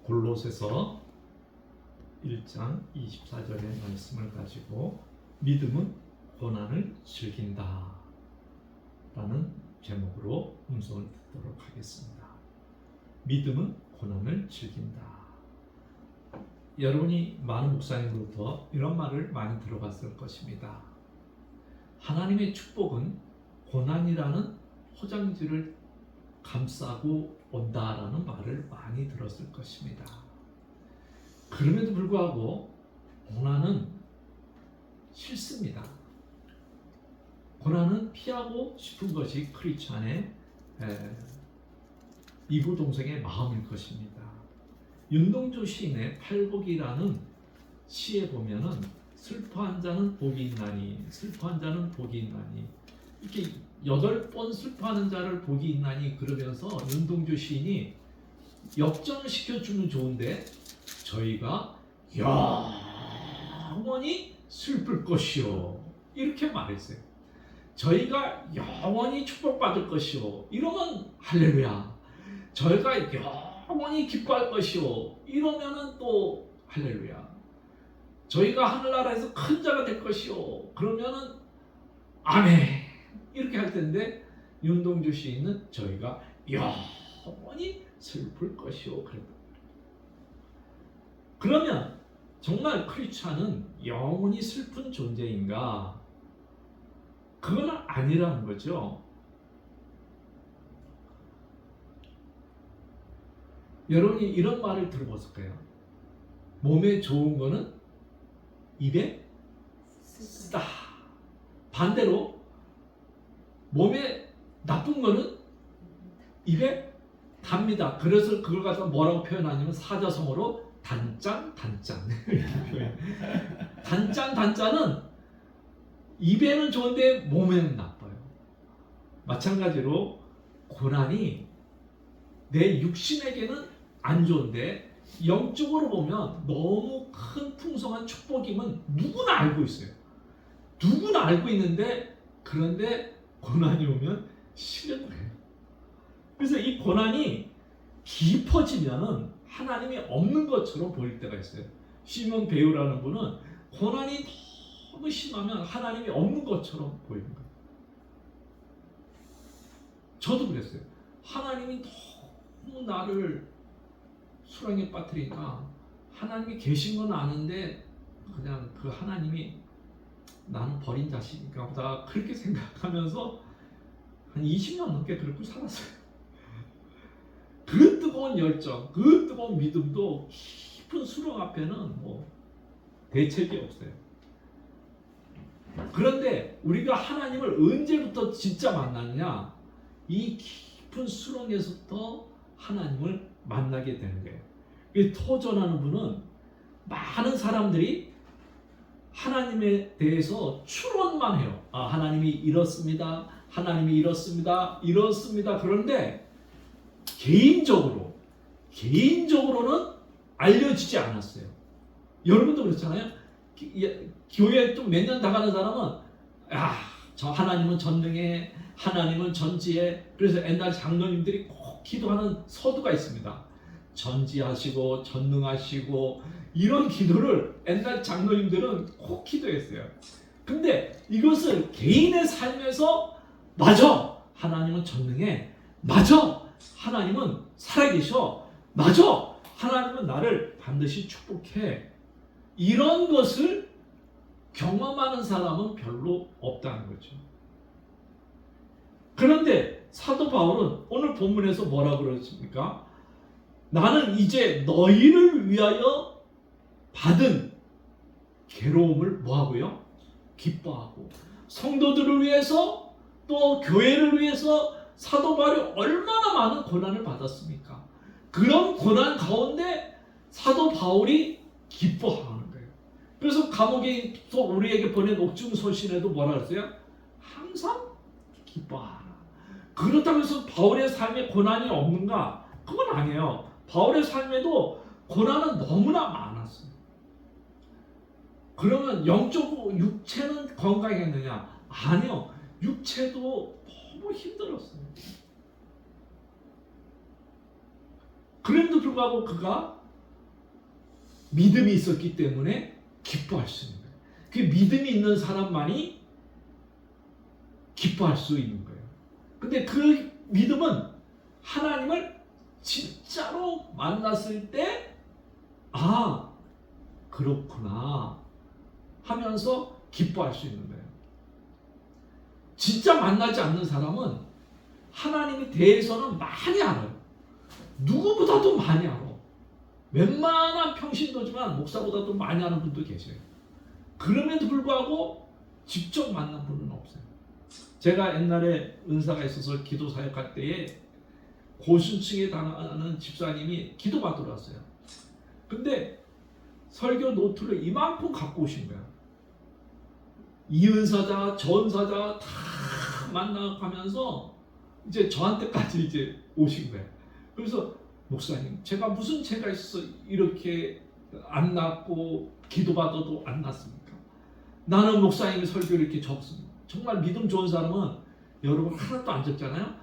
골로새서 1장 24절의 말씀을 가지고 믿음은 고난을 즐긴다 라는 제목으로 음성을 듣도록 하겠습니다. 믿음은 고난을 즐긴다. 여러분이 많은 목사님으로부터 이런 말을 많이 들어봤을 것입니다. 하나님의 축복은 고난이라는 포장지를 감싸고 온다라는 말을 많이 들었을 것입니다. 그럼에도 불구하고 고난은 싫습니다. 고난은 피하고 싶은 것이 크리스찬의 이구동성의 마음일 것입니다. 윤동주 시인의 팔복이라는 시에 보면은 슬퍼한 자는 복이 있나니, 슬퍼한 자는 복이 있나니, 이렇게 8번 슬퍼하는 자를 복이 있나니 그러면서 윤동주 시인이 역전을 시켜주면 좋은데 저희가 영원히 슬플 것이요 이렇게 말했어요. 저희가 영원히 축복받을 것이요 이러면 할렐루야. 저희가 영원히 기뻐할 것이요 이러면은 또 할렐루야. 저희가 하늘나라에서 큰 자가 될 것이요 그러면은 아멘 이렇게 할 텐데 윤동주 시인은 저희가 영원히 슬플 것이요 그랬다. 그러면 정말 크리스찬은 영원히 슬픈 존재인가? 그건 아니라는 거죠. 여러분이 이런 말을 들어보셨을까요? 몸에 좋은 거는 입에 쓰다. 반대로 몸에 나쁜 거는 입에 답니다. 그래서 그걸 갖다 뭐라고 표현하냐면 사자성어로 단짠 단짠. 단짠 단짠은 입에는 좋은데 몸에는 나빠요. 마찬가지로 고난이 내 육신에게는 안 좋은데 영적으로 보면 너무 큰 풍성한 축복임은 누구나 알고 있어요. 누구나 알고 있는데 그런데 고난이 오면 싫은 거예요. 그래서 이 고난이 깊어지면은 하나님이 없는 것처럼 보일 때가 있어요. 시몬 베요라는 분은 고난이 너무 심하면 하나님이 없는 것처럼 보이는 거예요. 저도 그랬어요. 하나님이 너무 나를 수렁에 빠뜨리니까 하나님이 계신 건 아는데 그냥 그 하나님이 나는 버린 자식인가 보다 그렇게 생각하면서 한 20년 넘게 그렇게 살았어요. 그 뜨거운 열정, 그 뜨거운 믿음도 깊은 수렁 앞에는 뭐 대책이 없어요. 그런데 우리가 하나님을 언제부터 진짜 만났냐? 이 깊은 수렁에서부터 하나님을 만나게 되는 거예요. 이 토전하는 분은 많은 사람들이 하나님에 대해서 추론만 해요. 아, 하나님이 이렇습니다. 하나님이 이렇습니다. 이렇습니다. 그런데 개인적으로는 알려지지 않았어요. 여러분도 그렇잖아요. 교회 좀 몇 년 나가는 사람은 저 하나님은 전능해, 하나님은 전지해. 그래서 옛날 장로님들이 꼭 기도하는 서두가 있습니다. 전지하시고 전능하시고 이런 기도를 옛날 장로님들은 꼭 기도했어요. 근데 이것을 개인의 삶에서 맞아, 하나님은 전능해, 맞아, 하나님은 살아계셔, 맞아, 하나님은 나를 반드시 축복해, 이런 것을 경험하는 사람은 별로 없다는 거죠. 그런데 사도 바울은 오늘 본문에서 뭐라고 그러십니까? 나는 이제 너희를 위하여 받은 괴로움을 뭐하고요? 기뻐하고, 성도들을 위해서 또 교회를 위해서 사도 바울이 얼마나 많은 고난을 받았습니까? 그런 고난 가운데 사도 바울이 기뻐하는 거예요. 그래서 감옥에서 우리에게 보낸 옥중서신에도 뭐라 그랬어요? 항상 기뻐하라. 그렇다고 해서 바울의 삶에 고난이 없는가? 그건 아니에요. 바울의 삶에도 고난은 너무나 많았어요. 그러면 영적으로 육체는 건강했느냐? 아니요. 육체도 너무 힘들었어요. 그럼에도 불구하고 그가 믿음이 있었기 때문에 기뻐할 수 있는 거예요. 그 믿음이 있는 사람만이 기뻐할 수 있는 거예요. 근데 그 믿음은 하나님을 진짜로 만났을 때, 아, 그렇구나 하면서 기뻐할 수 있는 거예요. 진짜 만나지 않는 사람은 하나님에 대해서는 많이 알아요. 누구보다도 많이 알아. 웬만한 평신도지만 목사보다도 많이 아는 분도 계세요. 그럼에도 불구하고 직접 만난 분은 없어요. 제가 옛날에 은사가 있어서 기도 사역할 때에 고순층에 당하는 집사님이 기도 받으러 왔어요. 근데 설교 노트를 이만큼 갖고 오신 거야. 이 은사자, 저 은사자 다 만나가면서 이제 저한테까지 이제 오신 거예요. 그래서 목사님, 제가 무슨 죄가 있어 이렇게 안 낫고 기도받아도 안 낫습니까? 나는 목사님이 설교를 이렇게 적습니다. 정말 믿음 좋은 사람은 여러분 하나도 안 적잖아요.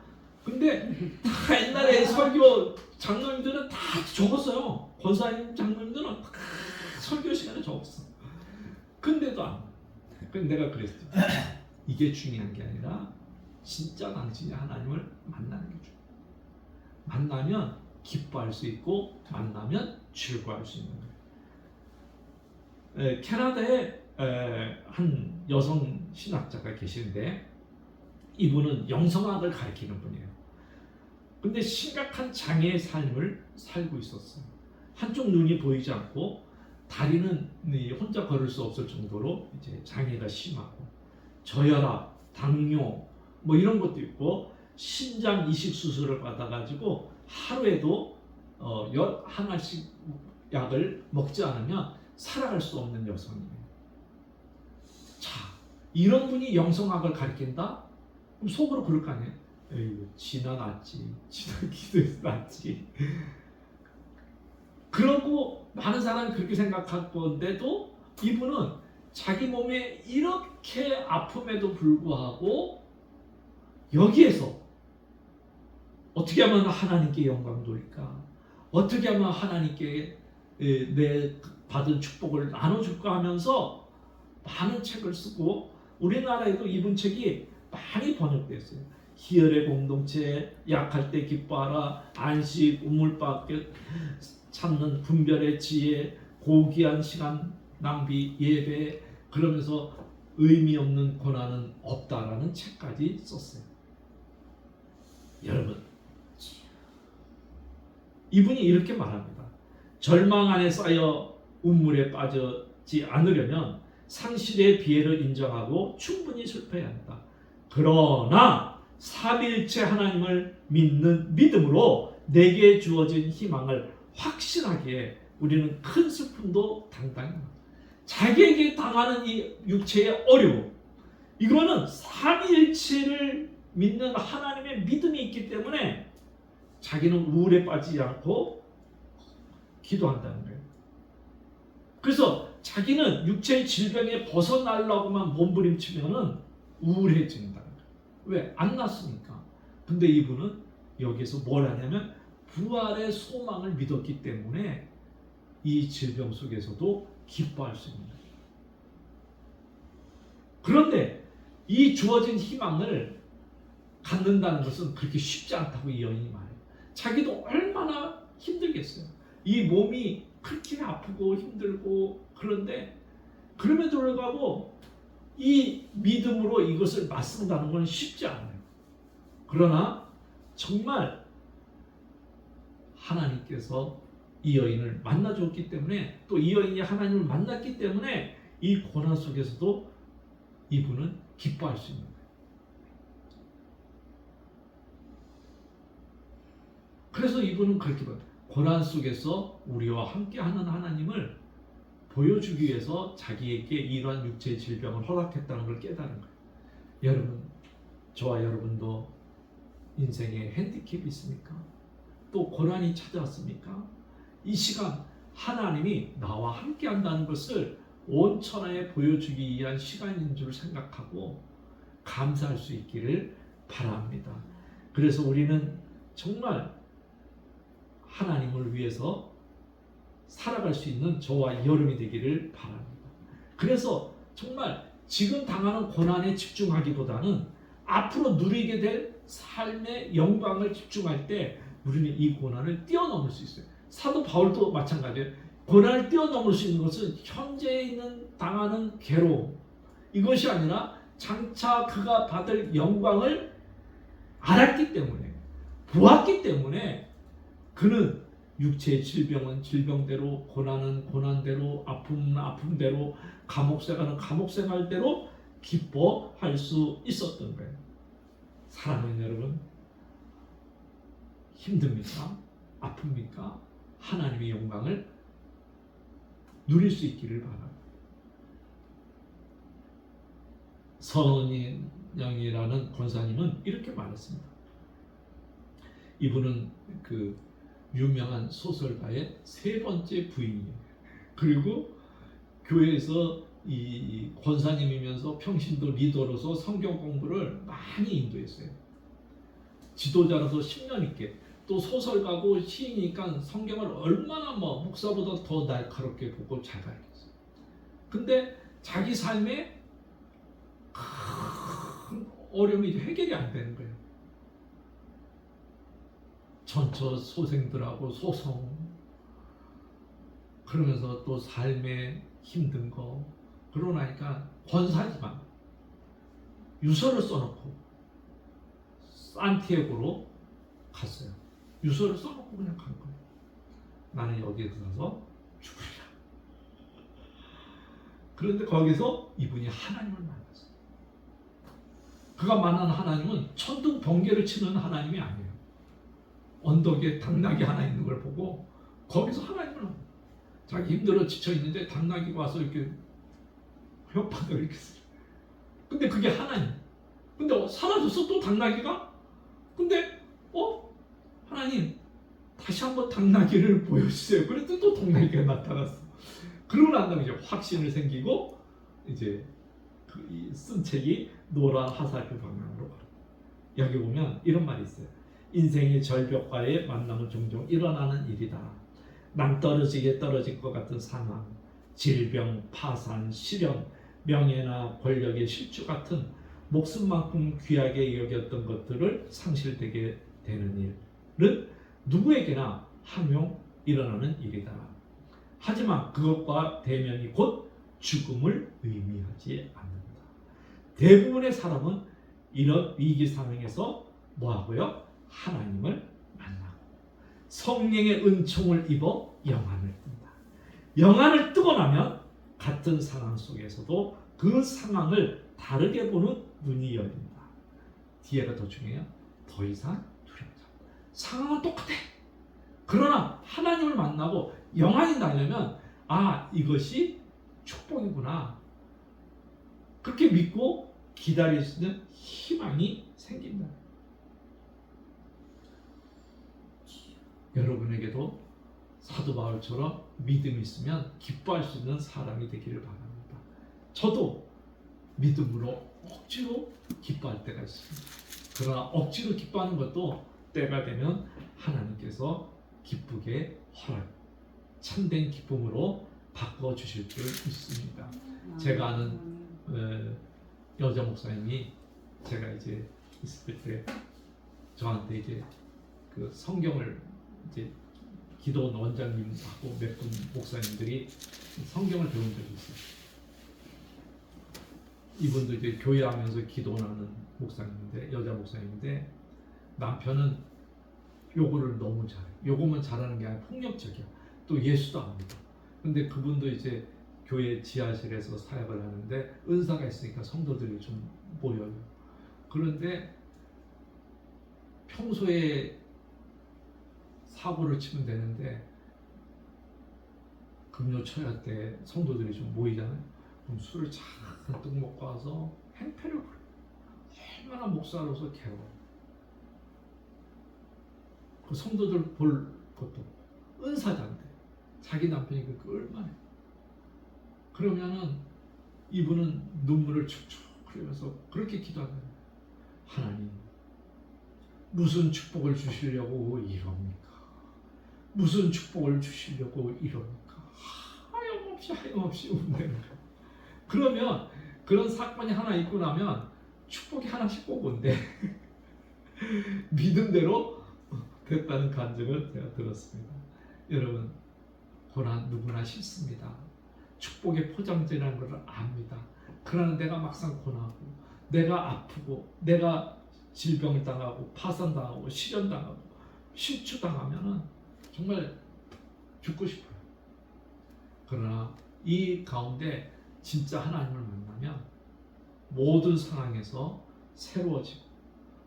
근데 다 옛날에 설교 장로님들은 다 적었어요. 권사님 장로님들은 다 설교 시간에 적었어. 근데도 안. 그래서 내가 그랬죠. 이게 중요한 게 아니라 진짜 당신이 하나님을 만나는 게 중요해요. 만나면 기뻐할 수 있고 만나면 즐거워할 수 있는 거예요. 캐나다에 한 여성 신학자가 계시는데 이분은 영성학을 가르치는 분이에요. 근데 심각한 장애의 삶을 살고 있었어요. 한쪽 눈이 보이지 않고 다리는 혼자 걸을 수 없을 정도로 이제 장애가 심하고 저혈압, 당뇨 뭐 이런 것도 있고 신장 이식 수술을 받아가지고 하루에도 하나씩 약을 먹지 않으면 살아갈 수 없는 여성이에요. 자, 이런 분이 영성학을 가르친다? 그럼 속으로 그럴 거 아니에요? 에이, 지나 낫지, 지나 기도해서 낫지. 그러고 많은 사람이 그렇게 생각할 건데도 이분은 자기 몸에 이렇게 아픔에도 불구하고 여기에서 어떻게 하면 하나님께 영광 돌릴까? 어떻게 하면 하나님께 내 받은 축복을 나눠줄까 하면서 많은 책을 쓰고 우리나라에도 이분 책이 많이 번역됐어요. 희열의 공동체, 약할 때 기뻐하라, 안식, 우물밖에 찾는 분별의 지혜, 고귀한 시간 낭비, 예배, 그러면서 의미 없는 고난은 없다라는 책까지 썼어요. 여러분, 이분이 이렇게 말합니다. 절망 안에 쌓여 운물에 빠지지 않으려면 상실의 비애를 인정하고 충분히 슬퍼해야 한다. 그러나 삼위일체 하나님을 믿는 믿음으로 내게 주어진 희망을 확신하기에 우리는 큰 슬픔도 당당히 자기에게 당하는 이 육체의 어려움, 이거는 삼위일체를 믿는 하나님의 믿음이 있기 때문에 자기는 우울에 빠지지 않고 기도한다는 거예요. 그래서 자기는 육체의 질병에 벗어나려고만 몸부림치면은 우울해진다는 거예요. 왜? 안 났으니까. 근데 이분은 여기서 뭘 하냐면 부활의 소망을 믿었기 때문에 이 질병 속에서도 기뻐할 수 있는 거예요. 그런데 이 주어진 희망을 갖는다는 것은 그렇게 쉽지 않다고 이 여인이 말해요. 자기도 얼마나 힘들겠어요. 이 몸이 그렇게 아프고 힘들고 그런데 그럼에도 불구하고 이 믿음으로 이것을 맞선다는 건 쉽지 않아요. 그러나 정말 하나님께서 이 여인을 만나줬기 때문에 또 이 여인이 하나님을 만났기 때문에 이 고난 속에서도 이분은 기뻐할 수 있는 거예요. 그래서 이분은 그렇게 봐요. 고난 속에서 우리와 함께하는 하나님을 보여주기 위해서 자기에게 이러한 육체의 질병을 허락했다는 걸 깨달은 거예요. 여러분, 저와 여러분도 인생에 핸디캡이 있습니까? 또 고난이 찾아왔습니까? 이 시간 하나님이 나와 함께한다는 것을 온 천하에 보여주기 위한 시간인 줄 생각하고 감사할 수 있기를 바랍니다. 그래서 우리는 정말 하나님을 위해서 살아갈 수 있는 저와 여러분이 되기를 바랍니다. 그래서 정말 지금 당하는 고난에 집중하기보다는 앞으로 누리게 될 삶의 영광을 집중할 때 우리는 이 고난을 뛰어넘을 수 있어요. 사도 바울도 마찬가지예요. 고난을 뛰어넘을 수 있는 것은 현재 있는 당하는 괴로움, 이것이 아니라 장차 그가 받을 영광을 알았기 때문에, 보았기 때문에 그는 육체의 질병은 질병대로, 고난은 고난대로, 아픔은 아픔대로, 감옥생활은 감옥생활대로 기뻐할 수 있었던 거예요. 사랑하는 여러분, 힘듭니까? 아픕니까? 하나님의 영광을 누릴 수 있기를 바랍니다. 서은영이라는 권사님은 이렇게 말했습니다. 이분은 그 유명한 소설가의 세 번째 부인이에요. 그리고 교회에서 이 권사님이면서 평신도 리더로서 성경 공부를 많이 인도했어요. 지도자로서 10년 있게, 또 소설가고 시이니까 성경을 얼마나 목사보다 더 날카롭게 보고 잘 가르쳤어요. 근데 자기 삶에 큰 어려움이 해결이 안 되는 거예요. 전처 소생들하고 소송, 그러면서 또 삶에 힘든 거, 그러고 나니까 권사지만 유서를 써놓고 산티아고로 갔어요. 유서를 써놓고 그냥 간 거예요. 나는 여기에 가서 죽으리라. 그런데 거기서 이분이 하나님을 만났어요. 그가 만난 하나님은 천둥 번개를 치는 하나님이 아니에요. 언덕에 당나귀 하나 있는 걸 보고 거기서 하나님을 만났어요. 자기 힘들어 지쳐 있는데 당나귀가 와서 이렇게 혓바닥을 이렇게 써요. 근데 그게 하나님. 근데 사라졌어 또 당나귀가? 근데 하나님 다시 한번 당나귀를 보여주세요. 그랬더니 또 당나귀가 나타났어. 그러고 난 다음에 이제 확신을 생기고 이제 쓴 책이 노란 화살표 방향으로 가요. 여기 보면 이런 말이 있어요. 인생의 절벽과의 만남은 종종 일어나는 일이다. 낭떠러지게 떨어질 것 같은 상황, 질병, 파산, 실현, 명예나 권력의 실주 같은 목숨만큼 귀하게 여겼던 것들을 상실되게 되는 일은 누구에게나 한용 일어나는 일이다. 하지만 그것과 대면이 곧 죽음을 의미하지 않는다. 대부분의 사람은 이런 위기 상황에서 뭐하고요? 하나님을 만나고 성령의 은총을 입어 영안을 뜬다. 영안을 뜨고 나면 같은 상황 속에서도 그 상황을 다르게 보는 눈이 열린다. 뒤에가 더 중요해요. 더 이상 두렵다. 상황은 똑같아. 그러나 하나님을 만나고 영안이 나려면 이것이 축복이구나. 그렇게 믿고 기다릴 수 있는 희망이 생긴다. 여러분에게도 사도 바울처럼 믿음이 있으면 기뻐할 수 있는 사람이 되기를 바랍니다. 저도 믿음으로 억지로 기뻐할 때가 있습니다. 그러나 억지로 기뻐하는 것도 때가 되면 하나님께서 기쁘게 참된 기쁨으로 바꿔주실 줄 믿습니다. 제가 아는 여자 목사님이 제가 이제 있을 때 저한테 이제 그 성경을 이제 기도원 원장님하고 몇 분 목사님들이 성경을 배운 적이 있어요. 이분도 이제 교회하면서 기도하는 목사님인데, 여자 목사님인데, 남편은 요거를 너무 잘해. 요거만 잘하는 게 아니라 폭력적이야. 또 예수도 압니다. 근데 그분도 이제 교회 지하실에서 사역을 하는데 은사가 있으니까 성도들이 좀 모여요. 그런데 평소에 사고를 치면 되는데 금요초야 때 성도들이 좀 모이잖아요. 그럼 술을 잔뜩 먹고 와서 행패를 부려요. 얼마나 목사로서 괴로워. 그 성도들 볼 것도 은사자인데 자기 남편이 그 얼마나. 그러면은 이분은 눈물을 축축 흘리면서 그렇게 기도하는 거예요. 하나님, 무슨 축복을 주시려고 이럽니까? 무슨 축복을 주시려고 이러니까 하염없이 운대는 거예요. 그러면 그런 사건이 하나 있고 나면 축복이 하나씩 꼭 온대. 믿음대로 됐다는 간증을 제가 들었습니다. 여러분, 고난 누구나 싫습니다. 축복의 포장지라는 걸 압니다. 그러나 내가 막상 고나고, 내가 아프고, 내가 질병을 당하고, 파산당하고, 실현당하고, 실추당하면은 정말 죽고 싶어요. 그러나 이 가운데 진짜 하나님을 만나면 모든 상황에서 새로워지고,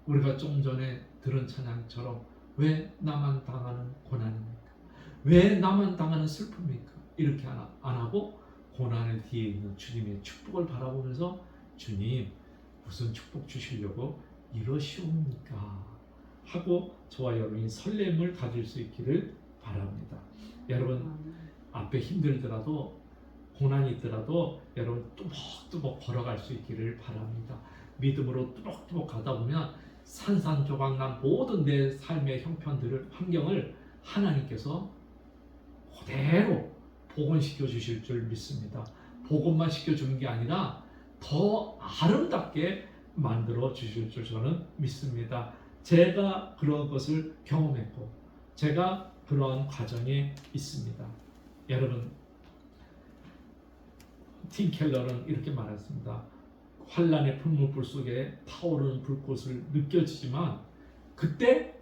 우리가 좀 전에 들은 찬양처럼 왜 나만 당하는 고난입니까? 왜 나만 당하는 슬픔입니까? 이렇게 안 하고 고난의 뒤에 있는 주님의 축복을 바라보면서 주님 무슨 축복 주시려고 이러시옵니까? 하고 저와 여러분이 설렘을 가질 수 있기를 바랍니다. 여러분, 앞에 힘들더라도 고난이 있더라도 여러분 뚜벅뚜벅 걸어갈 수 있기를 바랍니다. 믿음으로 뚜벅뚜벅 가다 보면 산산조각난 모든 내 삶의 형편들을, 환경을 하나님께서 그대로 복원시켜 주실 줄 믿습니다. 복원만 시켜주는 게 아니라 더 아름답게 만들어 주실 줄 저는 믿습니다. 제가 그런 것을 경험했고 제가 그러한 과정에 있습니다. 여러분, 팀 켈러는 이렇게 말했습니다. 환란의 풀무불 속에 타오르는 불꽃을 느껴지지만 그때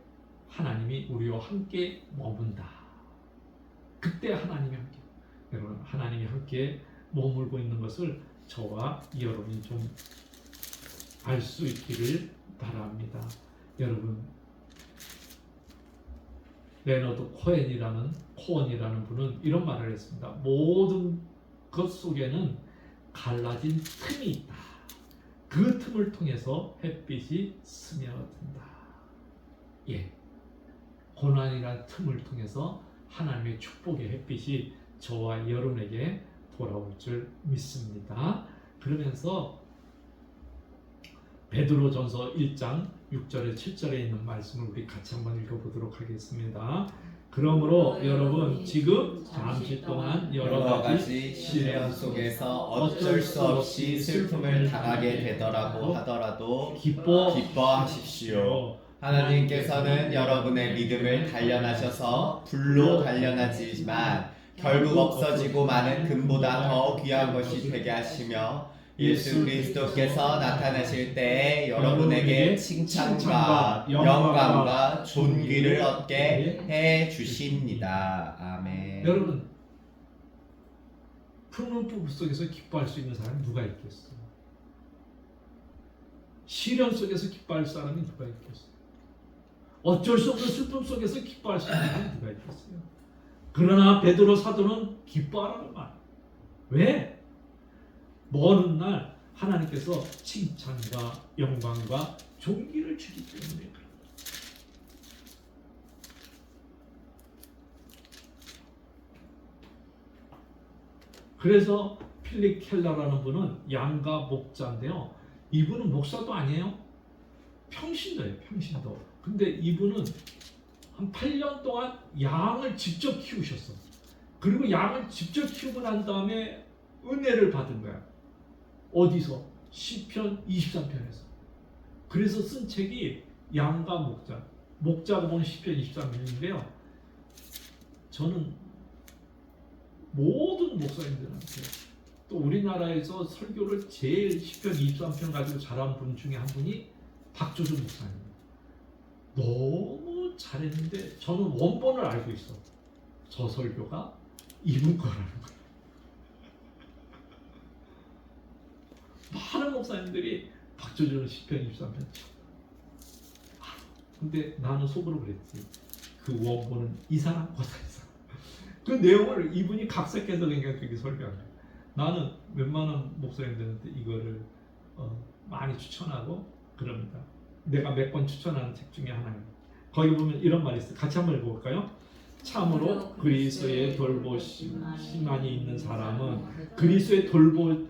하나님이 우리와 함께 머문다. 그때 하나님이 함께, 여러분, 하나님이 함께 머물고 있는 것을 저와 여러분이 좀 알 수 있기를 바랍니다. 여러분, 레너드 코엔이라는 분은 이런 말을 했습니다. 모든 것 속에는 갈라진 틈이 있다. 그 틈을 통해서 햇빛이 스며든다. 예, 고난이란 틈을 통해서 하나님의 축복의 햇빛이 저와 여러분에게 돌아올 줄 믿습니다. 그러면서 베드로전서 1장 6절에 7절에 있는 말씀을 우리 같이 한번 읽어보도록 하겠습니다. 그러므로 여러분 지금 잠시 동안 여러 가지 시련 속에서 어쩔 수 없이 슬픔을 당하게 되더라고 하더라도 기뻐하십시오. 하나님께서는 여러분의 믿음을 단련하셔서 불로 단련하지만 결국 없어지고 많은 금보다 더 귀한 것이 되게 하시며 예수 그리스도께서 나타나실 때에 여러분에게 칭찬과 영광과 존귀를 얻게 해 주십니다. 아멘. 여러분, 풀무불 속에서 기뻐할 수 있는 사람이 누가 있겠어요? 시련 속에서 기뻐할 사람이 누가 있겠어요? 어쩔 수 없는 슬픔 속에서 기뻐할 수 있는 사람이 누가 있겠어요? 그러나 베드로 사도는 기뻐하라고 말해요. 왜? 먼 훗날 하나님께서 칭찬과 영광과 존귀를 주기 때문에 그렇습니다. 그래서 필립 켈러라는 분은 양가 목자인데요. 이분은 목사도 아니에요. 평신도예요. 평신도. 근데 이분은 한 8년 동안 양을 직접 키우셨어. 그리고 양을 직접 키우고 난 다음에 은혜를 받은 거야. 어디서? 시편 23편에서. 그래서 쓴 책이 양가 목자. 목자가 보는 시편 23편인데요. 저는 모든 목사님들한테, 또 우리나라에서 설교를 제일 시편 23편 가지고 잘한 분 중에 한 분이 박조준 목사님. 너무 잘했는데 저는 원본을 알고 있어. 저 설교가 이분 거라는 거예요. 많은 목사님들이 박조준 시편 23편 근데 나는 속으로 그랬지. 그 원본은 이 사람 거다. 그 내용을 이분이 각색해서 그러니까 그렇게 설교한 거예요. 나는 웬만한 목사님들한테 이거를 많이 추천하고 그럽니다. 내가 몇 번 추천하는 책 중에 하나예요. 거기 보면 이런 말이 있어요. 같이 한번 읽어볼까요? 참으로 그리스도의 돌보심만이 있는 사람은 그리스도의 돌보시는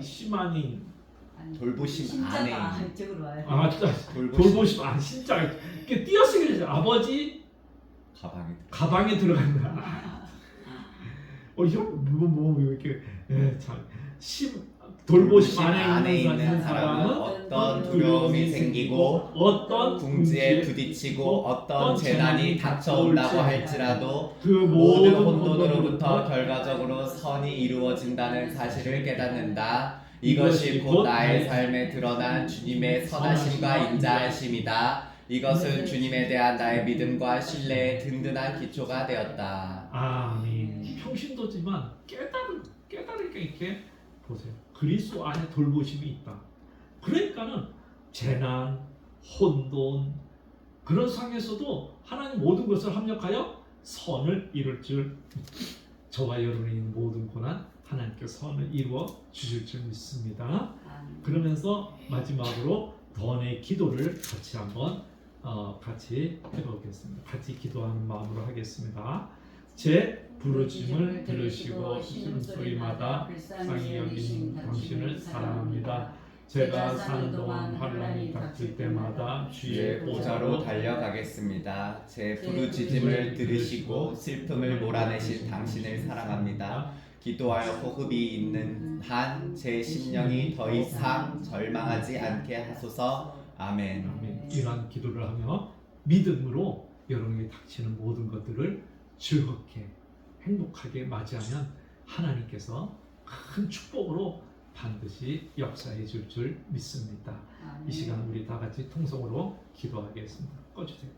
심한이 돌보심 안에 이쪽으로 와요. 진짜 돌보심 진짜 이렇게 띄어쓰기를 했어요. 아버지 가방에 가방에 들어간다. 이런 뭐 이렇게 참 돌보심 안에 있는 사람은 어떤 두려움이 생기고 어떤 궁지에 부딪히고 어떤 재난이 닥쳐온다고 할지라도 그 모든 혼돈으로부터 결과적으로 선이 이루어진다는 사실을 깨닫는다. 이것이 곧 나의 삶에 드러난 주님의 선하심과 인자하심이다. 이것은 주님에 대한 나의 믿음과 신뢰의 든든한 기초가 되었다. 아멘. 평신도지만 깨달으니까 이렇게 보세요. 그리스도 안에 돌보심이 있다. 그러니까는 재난, 혼돈 그런 상에서도 하나님 모든 것을 합력하여 선을 이룰 줄 저와 여러분이 있는 모든 고난 하나님께서 선을 이루어 주실 줄 믿습니다. 그러면서 마지막으로 더원의 기도를 같이 한번 같이 해보겠습니다. 같이 기도하는 마음으로 하겠습니다. 제 부르심을 들으시고 신음소리마다 불쌍히 여기신 당신을 사랑합니다. 제가 사는 동안 환난이 닥칠 때마다 주의 보좌로 달려가겠습니다. 제 부르짖음을 들으시고 슬픔을 몰아내신 당신을 사랑합니다. 기도하여 호흡이 있는 한 제 심령이 더 이상 절망하지 않게 하소서. 아멘. 아멘. 이러한 기도를 하며 믿음으로 여러분에게 닥치는 모든 것들을 즐겁게 행복하게 맞이하면 하나님께서 큰 축복으로 반드시 역사해 줄 믿습니다. 이 시간 우리 다 같이 통성으로 기도하겠습니다. 꺼주세요.